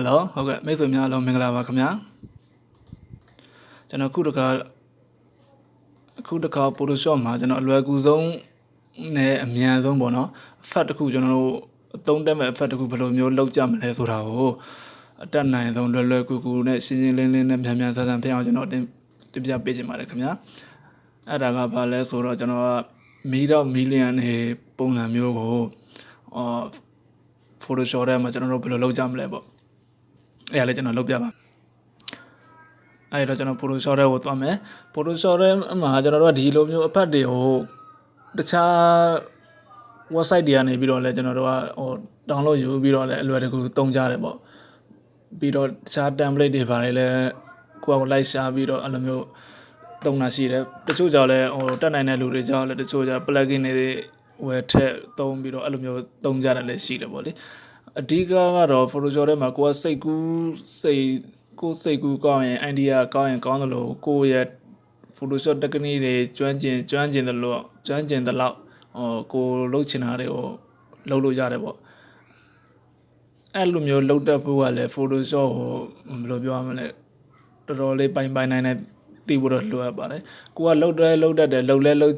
Hello ဟုတ်ကဲ့မိတ်ဆွေများအားလုံးမင်္ဂလာပါခင်ဗျာကျွန်တော်ခုတခါ Photoshop မှာကျွန်တော်အလွယ်ကူဆုံးနဲ့အမြန်ဆုံးပေါ့နော် effect တစ်ခုကျွန်တော်တို့အသုံးတက်မဲ့ effect တစ်ခုဘယ်လိုမျိုးလုပ်ကြမလဲဆိုတာကိုအတက်နိုင်ဆုံးလွယ်ကူကူနဲ့ရှင်းရှင်းလင်းလင်းနဲ့မြန်မြန်ဆန်ဆန်ဖြစ်အောင်ကျွန်တော်တင်ပြပေးချင်ပါတယ်ခင်ဗျာအဲ့ဒါကဘာလဲဆိုတော့ကျွန်တော်ကမီလီယံနေပုံစံမျိုးကိုPhotoshop ထဲမှာကျွန်တော်တို့ဘယ်လိုလုပ်ကြမလဲပေါ့အဲ့ဒါလည်းကျွန်တော်လုပ်ပြပါအဲ့တော့ကျွန်တော် Photoshop ထဲကိုသွားမယ် Photoshop ထဲမှာကျွန်တော်တို့ကဒီလိုမျိုးအဖက်တွေကိုတခြား website တွေကနေပြီးတော့လည်းကျွန်တော်တို့ကdownload ယူပြီးတော့လည်းအလွယ်တကူသုံးကြတယ်ပေါ့ပြီးတော့တခြား template တွေပါတယ်လည်းကိုယ့်ကိုလိုက်ရှာပြီးတော့အဲ့လိုမျိုးသုံးတာရှိတယ်တချို့ကြောင့်လည်းတက်နိုင်တဲ့လူတွေကြောင့်လည်းတချို့ကြောင့် plugin တွေဝယ်ထည့်သုံးပြီးတော့အဲ့လိုမျိုးသုံးကြတယ်လည်းရှိတယ်ပေါ့လေအဓိကကတော့ Photoshop ထဲမှာကိုယ်ကစိတ်ကူးကောင်းရင် idea ကောင်းရင်ကောင်းတယ်လို့ကိုယ့်ရဲ့ Photoshop technique တွေကျွမ်းကျင်တယ်လို့ကိုလုပ်ချင်တာတွေကိုလုပ်လို့ရတယ်ပေါ့အဲ့လိုမျိုးလုပ်တတ်ဖို့ကလည်း Photoshop ကိုဘယ်လိုပြောရမလဲတော်တော်လေးပိုင်နိုင်တဲ့သိဖို့တော့လိုအပ်ပါတယ်ကိုကလုပ်တတ်တယ်လုပ်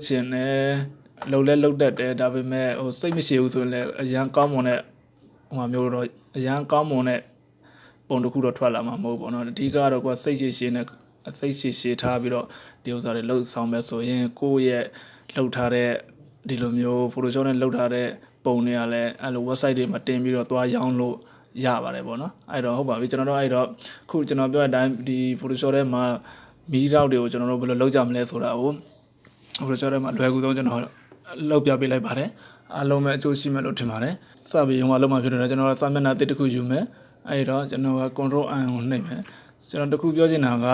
ချင်တယ်လုပ်တတ်တယ်ဒါပေမဲ့စိတ်မရှိဘူးဆိုရင်လည်းအရန်ကောင်းမွန်တဲ့မျိုးတော့အရန်ကောင်းမွန်တဲ့ပုံတစ်ခုတော့ထွက်လာမှာမဟုတ်ဘူးပေါ့နော်အဓိကတော့ကိုယ်စိတ်ရှည်ထားပြီးတော့ဒီဥစ္စာတွေလှုပ်ဆောင်မဲ့ဆိုရင်ကိုယ့်ရဲ့လှုပ်ထားတဲ့ဒီလိုမျိုး Photoshop နဲ့လှုပ်ထားတဲ့ပုံတွေကလည်းအဲ့လို website တွေမှာတင်ပြီးတော့သွားရောင်းလို့ရပါတယ်ပေါ့နော်အဲ့တော့ဟုတ်ပါပြီကျွန်တော်တို့အဲ့တော့ခုကျွန်တော်ပြောတဲ့အတိုင်းဒီ Photoshop ထဲမှာမီးတောက်တွေကိုကျွန်တော်တို့ဘယ်လိုလုပ်ကြမလဲဆိုတာကို Photoshop ထဲမှာလွယ်ကူဆုံးကျွန်တော်လုပ်ပြပေးလိုက်ပါတယ်အားလုံးပဲအကျိုးရှိမယ်လို့ထင်ပါတယ်စပြီးရုံးကလုံးမှဖြစ်တယ်ကျွန်တော်စာမျက်နှာတစ်ခုယူမယ်အဲ့တော့ကျွန်တော်က control i ကိုနှိပ်မယ်ကျွန်တော်တခုပြောချင်တာက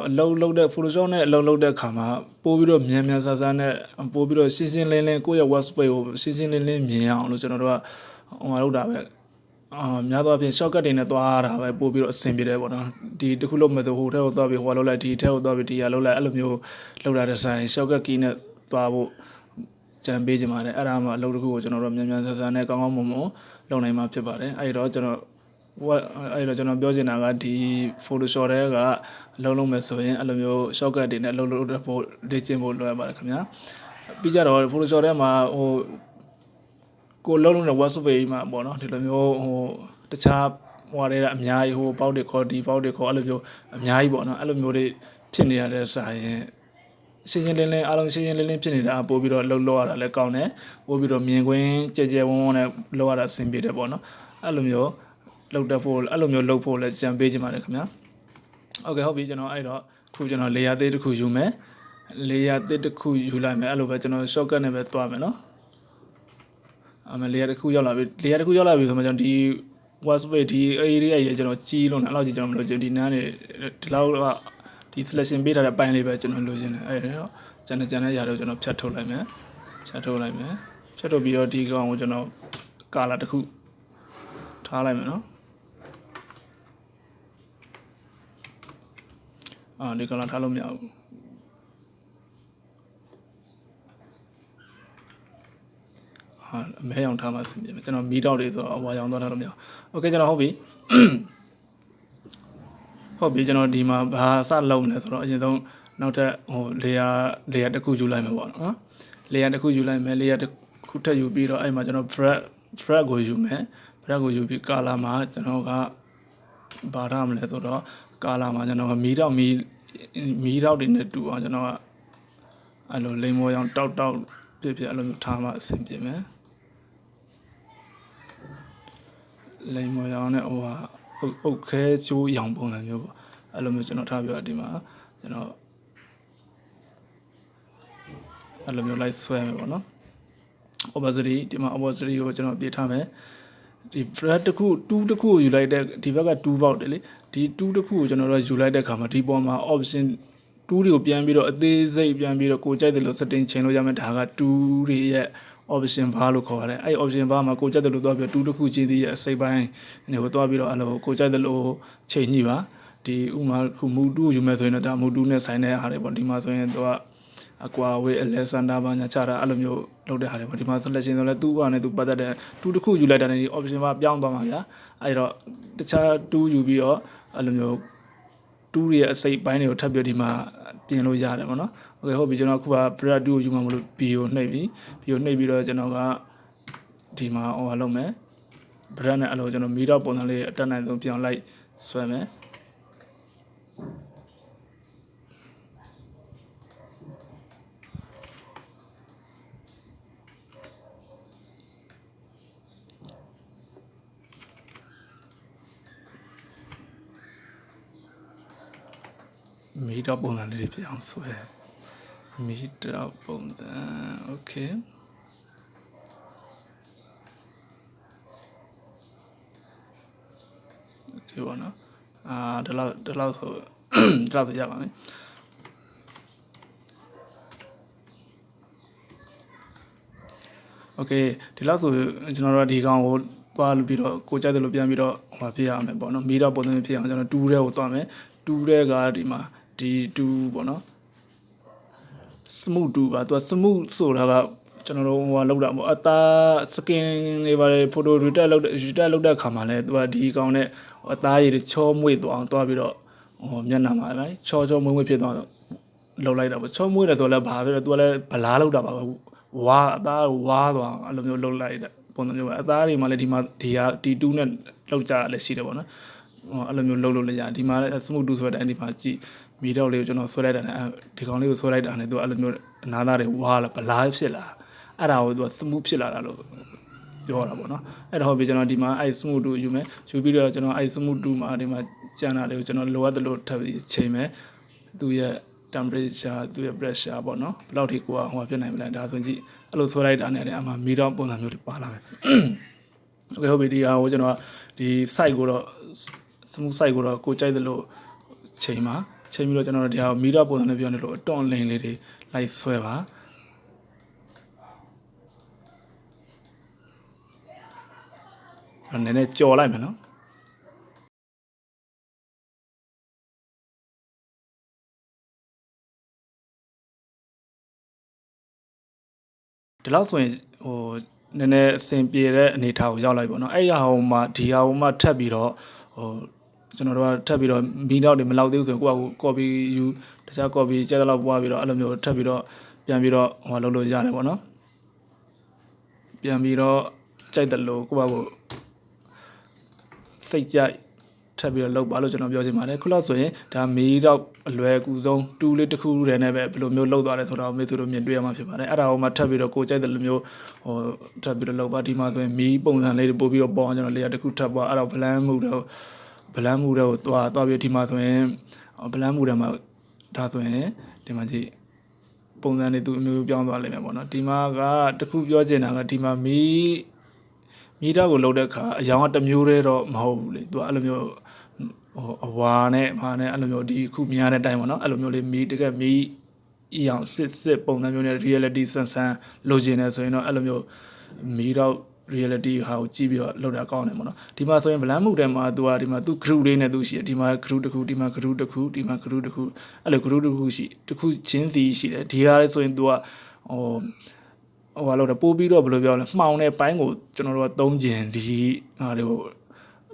အလုပ်တဲ့ Photoshop နဲ့အလုပ်လုပ်တဲ့အခါမှာပို့ပြီးတော့မြန်ဆန်နဲ့ပို့ပြီးတော့ရှင်းလင်းကိုယ့်ရဲ့ workspace ကိုရှင်းလင်းမြင်အောင်လို့ကျွန်တော်တို့ကလုပ်တာပဲများသောအားဖြင့် shortcut တွေနဲ့သွားတာပဲပို့ပြီးတော့အဆင်ပြေတယ်ပေါ့နော်ဒီတခုလုံးမဲ့ဆိုဟိုထဲကိုသွားပြီးလုပ်လိုက်ဒီထဲကိုသွားပြီးဒီဟာလုပ်လိုက်အဲ့လိုမျိုးလုပ်တာတဲ့ဆိုင် shortcut key နဲ့သွားဖို့ကြံပေးကြပါတယ်အဲ့ဒါမှအလုပ်တစ်ခုကိုကျွန်တော်တို့မြန်ဆန်နဲ့ကောင်းမွန်လုပ်နိုင်မှာဖြစ်ပါတယ်အဲ့တော့ကျွန်တော်ပြောချင်တာကဒီ Photoshop ထဲကအလုပ်မယ်ဆိုရင်အဲ့လိုမျိုး shortcut တွေနဲ့အလုပ်ဖို့လေ့ကျင့်ဖို့လိုရပါတယ်ခင်ဗျာပြီးကြတော့ Photoshop ထဲမှာကိုလုံးတဲ့ workspace မှာပေါ့နော်ဒီလိုမျိုးတခြားအများကြီးပေါက်တွေခေါ်ဒီပေါက်တွေခေါ်အဲ့လိုမျိုးအများကြီးပေါ့နော်အဲ့လိုမျိုးတွေဖြစ်နေရတဲ့ဆိုင်ရင်ရှင်းလင်းအားလုံးရှင်းလင်းဖြစ်နေတာပို့ပြီးတော့လုပ်ရတာလည်းကောင်းတယ်ပို့ပြီးတော့မြင်ကွင်းကြဲဝန်းနဲ့လုပ်ရတာအဆင်ပြေတယ်ပေါ့နော်အဲ့လိုမျိုးလုပ်ဖို့လည်းကြံပေးချင်ပါတယ်ခင်ဗျာဟုတ်ကဲ့ဟုတ်ပြီကျွန်တော်အဲ့တော့ခုကျွန်တော် layer တစ်ခုယူမယ် layer တစ်ခုယူလိုက်မယ်အဲ့လိုပဲကျွန်တော် shortcut နဲ့ပဲသွားမယ်နော်layer တစ်ခုရောက်လာပြီဆိုမှကျွန်တော်ဒီ workspace ဒီ area ရဲ့ကျွန်တော်ကြီးလုံးတယ်အဲ့လိုကြီးကျွန်တော်မလို့ဒီနားနေဒီလောက်ကဒီ selection ပေးထားတဲ့ပိုင်းလေးပဲကျွန်တော်လိုချင်တယ်အဲ့တော့ကျန်တဲ့ຢာတွေကိုကျွန်တော်ဖြတ်ထုတ်လိုက်မယ်ဖြတ်ထုတ်ပြီးတော့ဒီကောင်ကိုကျွန်တော် color တစ်ခုထားလိုက်မယ်နော်ဒီ color ထားလို့မရဘူးအမဲရောင်ထားမှအဆင်ပြေမယ်ကျွန်တော်မီးတောက်တွေဆိုတော့အဝါရောင်သွားထားလို့မရဘူးโอเคကျွန်တော်ဟုတ်ပြီကျွန်တော်ဒီမှာဘာစလုပ်မလဲဆိုတော့အရင်ဆုံးနောက်ထပ်layer တစ်ခုယူလိုက်မယ်ပေါ့နော် layer တစ်ခုယူလိုက်မယ် layer တစ်ခုထပ်ယူပြီးတော့အဲ့မှာကျွန်တော် brush ကိုယူမယ် brush ကိုယူပြီး color မှာကျွန်တော်ကဘာထားမလဲဆိုတော့ color မှာကျွန်တော်မီးတောက်တွေနဲ့တူအောင်ကျွန်တော်ကအဲ့လိုလိမ်မော်ရောင်တောက်ဖြစ်အဲ့လိုမျိုးထားမှအဆင်ပြေမယ်လိမ်မော်ရောင်နဲ့အုတ်ခဲကျိုးရောင်ပုံစံမျိုးပေါ့အဲ့လိုမျိုးကျွန်တော်ထားပြဒီမှာကျွန်တော်အဲ့လိုမျိုးလိုက်ဆွဲမယ်ပေါ့နော် opacity ဒီမှာ opacity ကိုကျွန်တော်ပြထားမယ်ဒီ brush တစ်ခု2တစ်ခုကိုယူလိုက်တဲ့ဒီဘက်က2ပေါက်တယ်လေဒီ2တစ်ခုကိုကျွန်တော်တို့ယူလိုက်တဲ့အခါမှာဒီပေါ်မှာ option 2တွေကိုပြန်ပြီးတော့အသေးစိတ်ပြန်ပြီးတော့ကိုကြိုက်တယ်လို့ setting ချိန်လို့ရမယ်ဒါက2တွေရဲ့ option bar လို့ခေါ်ရတယ်အဲ့ option bar မှာကိုကြိုက်တယ်လို့သွားပြီး2တစ်ခုချင်းသေးရဲ့အစိပ်ပိုင်းနေကိုသွားပြီးတော့အဲ့လိုကိုကြိုက်တယ်လို့ချိန်ညှိပါဒီဥမာခု move 2ကိုယူမယ်ဆိုရင်တော့ဒါ move 2နဲ့ဆိုင်တဲ့ဟာတွေပေါ့ဒီမှာဆိုရင်တော့ အကွာဝေးအလဲစန္ဒာဘာညာချတာအဲ့လိုမျိုးလုပ်တဲ့ဟာတွေပေါ့ဒီမှာ selection ဆိုလဲသူ့ဟာနဲ့သူပတ်သက်တဲ့တူတစ်ခုယူလိုက်တာနဲ့ဒီ option မှာပြောင်းသွားမှာဗျာအဲ့တော့တခြားတူယူပြီးတော့အဲ့လိုမျိုးတူရဲ့အစိပ်ပိုင်းတွေကိုထပ်ပြီးဒီမှာပြင်လို့ရတယ်ပေါ့နော်โอเคဟုတ်ပြီကျွန်တော်ခုက brad 2ကိုယူမှာမလို့ b ကိုနှိပ်ပြီး b ကိုနှိပ်ပြီးတော့ကျွန်တော်ကဒီမှာဟိုဟာလုပ်မယ် brad နဲ့အဲ့လိုကျွန်တော်မီတော့ပုံစံလေးအတက်နိုင်ဆုံးပြောင်းလိုက်ဆွဲမယ်မီတော့ပုံစံလေးဖြစ်အောင်ဆွဲမီတော့ပုံစံโอเคပေါ့နော်ဒီလောက်ဆိုရပါမယ်โอเคဒီလောက်ဆိုကျွန်တော်တို့ဒီကောင်ကိုသွားလို့ပြီးတော့ကိုကြိုက်တယ်လို့ပြန်ပြီးတော့ဟိုဖြစ်ရမယ်ပေါ့နော်မီတော့ပုံစံဖြစ်အောင်ကျွန်တော်2ထဲကိုသွားမယ်2ထဲကဒီမှာဒီ2ပေါ့နော် smooth 2ပါသူက smooth ဆိုတာကကျွန်တော်တို့ဟိုလောက်တာပေါ့အသားစကင်တွေပါတယ် photo retouch လုပ်တဲ့အခါမှာလဲသူကဒီကောင်နဲ့အသားရည်ချောမွေ့သွားအောင်သွားပြီးတော့ဟိုမျက်နှာမှာပဲချောမွေ့ဖြစ်သွားတော့လောက်လိုက်တာပေါ့ချောမွေ့တယ်ဆိုတော့လဲဘာပဲသူကလည်းဗလားလောက်တာပါပဲဝါအသားဝါသွားအဲ့လိုမျိုးလောက်လိုက်တဲ့ပုံစံမျိုးပဲအသားတွေမှာလည်းဒီမှာဒီ2နဲ့လောက်ကြလည်းရှိတယ်ပေါ့နော်အဲ့လိုမျိုးလောက်လို့လည်းရဒီမှာလည်း smooth 2ဆိုတဲ့အဲ့ဒီမှာကြည့်မီတော့လေးကိုကျွန်တော်ဆွဲလိုက်တာနဲ့ဒီကောင်လေးကိုဆွဲလိုက်တာနဲ့သူအဲ့လိုမျိုးအနားသားတွေဝါလာဗလားဖြစ်လာအဲ့ဒါကိုသူက smooth ဖြစ်လာတာလို့ပြောတာပေါ့နော်အဲ့တော့ကျွန်တော်ဒီမှာအဲ့ smooth 2ယူမယ်ယူပြီးတော့ကျွန်တော်အဲ့ smooth 2မှာဒီမှာကျန်တာတွေကိုကျွန်တော်လိုအပ်တယ်လို့ထပ်ပြီးချိန်မယ်သူရဲ့ temperature သူရဲ့ pressure ပေါ့နော်ဘယ်လောက်ထိကိုကဟိုဖြစ်နိုင်မလဲဒါဆိုရင်ကြည့်အဲ့လိုဆွဲလိုက်တာနဲ့အမှမီတော့ပုံစံမျိုးတွေပါလာမယ်โอเคဟုတ်ပြီဒီဟာကိုကျွန်တော်ဒီ site ကိုတော့ smooth site ကိုတော့ကိုကြိုက်တယ်လို့ချိန်ပြီးတော့ကျွန်တော်ဒီဟာကိုမီတော့ပုံစံနဲ့ပြောနေလို့အတွန့်လိန်လေးတွေလိုက်ဆွဲပါနည်းနည်းကြော်လိုက်မယ်နော်ဒီလောက်ဆိုရင်ဟိုနည်းနည်းအဆင်ပြေတဲ့အနေထားကိုရောက်လိုက်ပေါ့နော်အဲ့ဟာဟိုမှာဒီဟာဟိုမှာထပ်ပြီးတော့ဟိုကျွန်တော်တို့ကထပ်ပြီးတော့မီတော့တွေမလောက်သေးဘူးဆိုရင်ကိုယ့်အကို copy ယူတခြား copy ကျက်တော့ပွားပြီးတော့အဲ့လိုမျိုးထပ်ပြီးတော့ပြန်ပြီးတော့ဟိုလုပ်လို့ရတယ်ပေါ့နော်ပြန်ပြီးတော့ကြိုက်တယ်လို့ကိုယ့်အကိုစိတ်ကြိုက်ထပ်ပြီးတော့လုပ်ပါလို့ကျွန်တော်ပြောချင်ပါတယ်ခုလောက်ဆိုရင်ဒါမီတော့အလွယ်ကူဆုံးတူးလေးတစ်ခုတည်းနဲ့ပဲဘယ်လိုမျိုးလုပ်သွားလဲဆိုတော့မေသူတို့မြင်တွေ့ရမှာဖြစ်ပါတယ်အဲ့ဒါဟိုမှာထပ်ပြီးတော့ကိုကြိုက်တဲ့လိုမျိုးဟိုထပ်ပြီးတော့လုပ်ပါဒီမှာဆိုရင်မီပုံစံလေးတွေပို့ပြီးတော့ပေါ်အောင်ကျွန်တော်လေးတစ်ခုထပ်ပေါ်အဲ့တော့ blend မှုတော့သွားပြီးဒီမှာဆိုရင် blend မှုတွေမှာဒါဆိုရင်ဒီမှာကြည့်ပုံစံတွေသူအမျိုးပြောင်းသွားလိမ့်မယ်ပေါ့နော်ဒီမှာကတခုပြောချင်တာကဒီမှာမီတော့ကိုလုပ်တဲ့အခါအယောင်ကတစ်မျိုးတည်းတော့မဟုတ်ဘူးလေသူကအဲ့လိုမျိုးဟိုအဝါနဲ့ဘာနဲ့အဲ့လိုမျိုးဒီခုမြင်ရတဲ့အတိုင်းပေါ့နော်အဲ့လိုမျိုးလေးတကယ်မီအယောင်စစ်ပုံစံမျိုးနဲ့ reality ဆန်းလိုချင်တယ်ဆိုရင်တော့အဲ့လိုမျိုးမီတော့ reality ဟာကိုကြည့်ပြီးတော့လောက်တာကောင်းတယ်ပေါ့နော်ဒီမှာဆိုရင် blend မှုထဲမှာသူကဒီမှာသူ group လေးနဲ့သူရှိတယ်ဒီမှာ group တစ်ခုဒီမှာ group တစ်ခုဒီမှာ group တစ်ခုအဲ့လို group တစ်ခုတစ်ခုချင်းစီရှိတယ်ဒီဟာလေးဆိုရင်သူကဟိုလောက်တော့ပို့ပြီးတော့ဘယ်လိုပြောလဲမှောင်တဲ့ပိုင်းကိုကျွန်တော်တို့ကသုံးကျင်ဒီဟာတွေကို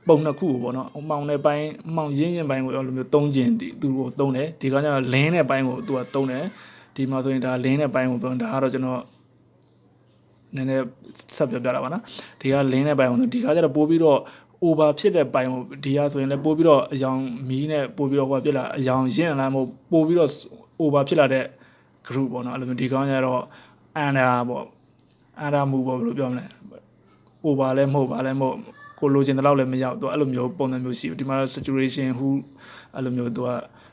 ပုံနှစ်ခုပေါ့နော်မှောင်တဲ့ပိုင်းမှောင်ရင်းပိုင်းကိုအဲ့လိုမျိုးသုံးကျင်သူကိုသုံးတယ်ဒီကကျတော့လင်းတဲ့ပိုင်းကိုသူကသုံးတယ်ဒီမှာဆိုရင်ဒါလင်းတဲ့ပိုင်းကိုသုံးဒါကတော့ကျွန်တော်နည်းနည်းဆက်ပြောပြတာပါနော်ဒီကလင်းတဲ့ပိုင်းကိုဒီကကျတော့ပို့ပြီးတော့ over ဖြစ်တဲ့ပိုင်းကိုဒီကဆိုရင်လည်းပို့ပြီးတော့အယောင်မီးနဲ့ပို့ပြီးတော့ဟိုဖြစ်လာအယောင်ရင့်လာမို့ပို့ပြီးတော့ over ဖြစ်လာတဲ့ group ပေါ့နော်အဲ့လိုမျိုးဒီကောင်ကျတော့under ပေါ့under မှုပေါ့ဘယ်လိုပြောမလဲ over လဲမဟုတ်ပါလဲမဟုတ်ကိုလိုချင်တဲ့လောက်လည်းမရောက်သူအဲ့လိုမျိုးပုံစံမျိုးရှိဘူးဒီမှာ saturation ဟူအဲ့လိုမျိုးသူက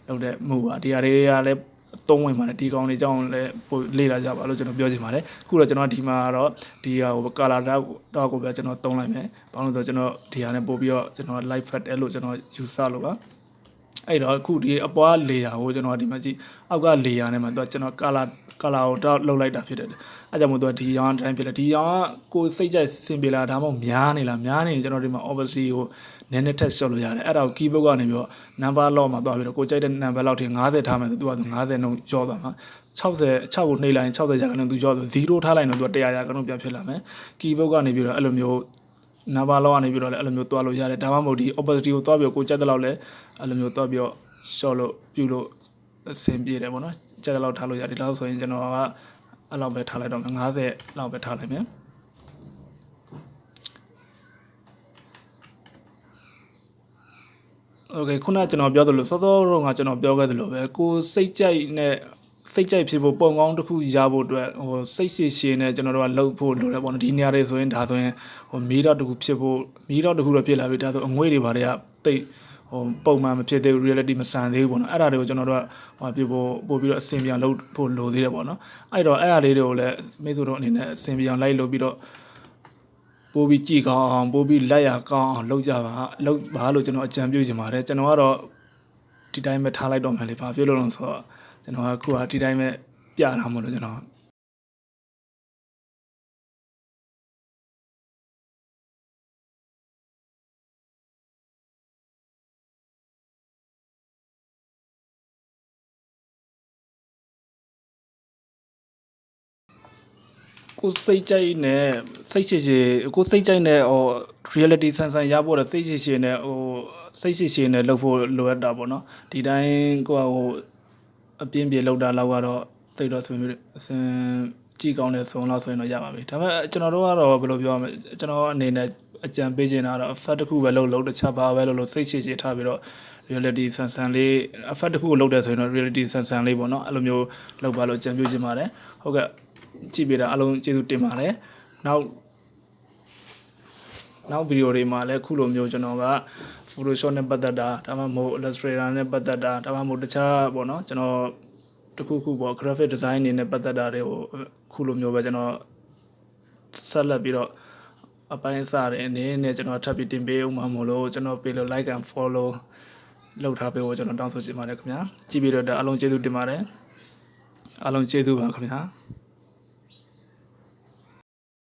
လောက်တဲ့မှုပါဒီဟာတွေကလည်းသုံးဝင်ပါတယ်ဒီကောင်တွေကြောင်းလည်းပို့လေ့လာကြပါလို့ကျွန်တော်ပြောချင်ပါတယ်အခုတော့ကျွန်တော်ဒီမှာကတော့ဒီဟာဟို color တော့ကိုပဲကျွန်တော်သုံးလိုက်မယ်ဘာလို့လဲဆိုတော့ကျွန်တော်ဒီဟာနဲ့ပို့ပြီးတော့ကျွန်တော် light fat လို့ကျွန်တော်ယူဆလို့ပါအဲ့တော့အခုဒီအပွား layer ကိုကျွန်တော်ဒီမှာကြည့်အောက်က layer နဲ့မှာသူကကျွန်တော် color ကိုတော့လောက်လိုက်တာဖြစ်တယ်အဲကြောင့်မို့သူကဒီရောင်းအတိုင်းဖြစ်တယ်ဒီရောင်းကကိုစိတ်ကြိုက်စင်ပြေလာဒါမှမဟုတ်များနေလားများနေရင်ကျွန်တော်ဒီမှာ obviously ဟို နည်းနည်းထက်လျှော့လို့ရတယ်အဲ့ဒါကို keyboard ကနေပြီးတော့ number lock မှာသွားပြီးတော့ကိုကြိုက်တဲ့ number လောက်ထိ50ထားမယ်ဆိုသူက50နှုန်းကျော်သွားမှာ6ကိုနှိပ်လိုက်ရင်60ရာခိုင်နှုန်းသူကျော်ဆို0ထားလိုက်ရင်တော့သူက100ရာခိုင်နှုန်းပြန်ဖြစ်လာမယ် keyboard ကနေပြီးတော့အဲ့လိုမျိုး number လောက်ကနေပြီးတော့လည်းအဲ့လိုမျိုးသွားလို့ရတယ်ဒါမှမဟုတ်ဒီ opacity ကိုသွားပြီးတော့ကိုကြိုက်တဲ့လောက်လည်းအဲ့လိုမျိုးသွားပြီးတော့ short လို့ပြုလို့အဆင်ပြေတယ်ပေါ့နော်ကြိုက်တဲ့လောက်ထားလို့ရတယ်ဒီလောက်ဆိုရင်ကျွန်တော်ကအဲ့လောက်ပဲထားလိုက်တော့မယ်50လောက်ပဲထားလိုက်မယ်โอเคခုနကကျွန်တော်ပြောသလိုစောစောတော့ငါကျွန်တော်ပြောခဲ့သလိုပဲကိုစိတ်ကြိုက်ဖြစ်ဖို့ပုံကောင်းတစ်ခုရဖို့အတွက်ဟိုစိတ်ရှည်နဲ့ကျွန်တော်တို့ကလှုပ်ဖို့လိုတယ်ပေါ့နော်ဒီနေရာတွေဆိုရင်ဒါဆိုရင်ဟိုမီးတော့တစ်ခုဖြစ်ဖို့မီးတော့တစ်ခုတော့ဖြစ်လာပြီဒါဆိုအငွေ့တွေဘာတွေကတိတ်ဟိုပုံမှန်မဖြစ်သေးဘူး reality မဆန်သေးဘူးပေါ့နော်အဲ့ဒါတွေကိုကျွန်တော်တို့ကဟိုပြဖို့ပို့ပြီးတော့အဆင်ပြေအောင်လုပ်ဖို့လိုသေးတယ်ပေါ့နော်အဲ့တော့အဲ့အရာလေးတွေကိုလည်းမိတ်ဆွေတို့အနေနဲ့အဆင်ပြေအောင်လိုက်လုပ်ပြီးတော့ပို့ပြီးကြည့်ကောင်းအောင်ပို့ပြီးလက်ရကောင်းအောင်လုပ်ကြပါလုပ်ပါလို့ကျွန်တော်အကြံပြုချင်ပါတယ်ကျွန်တော်ကတော့ဒီတိုင်းပဲထားလိုက်တော့မယ်လေဘာဖြစ်လို့လဲဆိုတော့ကျွန်တော်ကခုကဒီတိုင်းပဲပြတာမလို့ကျွန်တော်ကိုစိတ်ကြိုက်နဲ့စိတ်ရှည်ကိုစိတ်ကြိုက်နဲ့ဟို reality ဆန်ဆန်ရဖို့တဲ့စိတ်ရှည်နဲ့ဟိုစိတ်ရှည်နဲ့လုပ်ဖို့လိုအပ်တာပေါ့နော်ဒီတိုင်းကိုကဟိုအပြင်းပြေလောက်တာလောက်ကတော့တိတ်တော့ဆိုမျိုးအစင်ကြည့်ကောင်းတဲ့ဆုံးလောက်ဆိုရင်တော့ရပါပြီဒါပေမဲ့ကျွန်တော်တို့ကတော့ဘယ်လိုပြောရမလဲကျွန်တော်အနေနဲ့အကြံပေးချင်တာတော့ effect တစ်ခုပဲလုပ်တခြားပါပဲလို့စိတ်ရှည်ထားပြီးတော့ reality ဆန်ဆန်လေး effect တစ်ခုကိုလုပ်တယ်ဆိုရင်တော့ reality ဆန်ဆန်လေးပေါ့နော်အဲ့လိုမျိုးလုပ်ပါလို့အကြံပြုချင်ပါတယ်ဟုတ်ကဲ့ကြည့်ပေးတာအားလုံးကျေးဇူးတင်ပါတယ်နောက်ဗီဒီယိုတွေမှာလည်းခုလိုမျိုးကျွန်တော်က Photoshop နဲ့ပတ်သက်တာဒါမှမဟုတ် Illustrator နဲ့ပတ်သက်တာဒါမှမဟုတ်တခြားပေါ့နော်ကျွန်တော်တခုပေါ့ graphic design တွေနဲ့ပတ်သက်တာတွေကိုခုလိုမျိုးပဲကျွန်တော်ဆက်လက်ပြီးတော့အပိုင်းအစတွေအနေနဲ့ကျွန်တော်ထပ်ပြီးတင်ပေးအောင်မှာမို့လို့ကျွန်တော်ပေးလို့ like and follow လုပ်ထားပေးဖို့ကျွန်တော်တောင်းဆိုချင်ပါတယ်ခင်ဗျာကြည့်ပြီးတော့အားလုံးကျေးဇူးတင်ပါတယ်အားလုံးကျေးဇူးပါခင်ဗျာ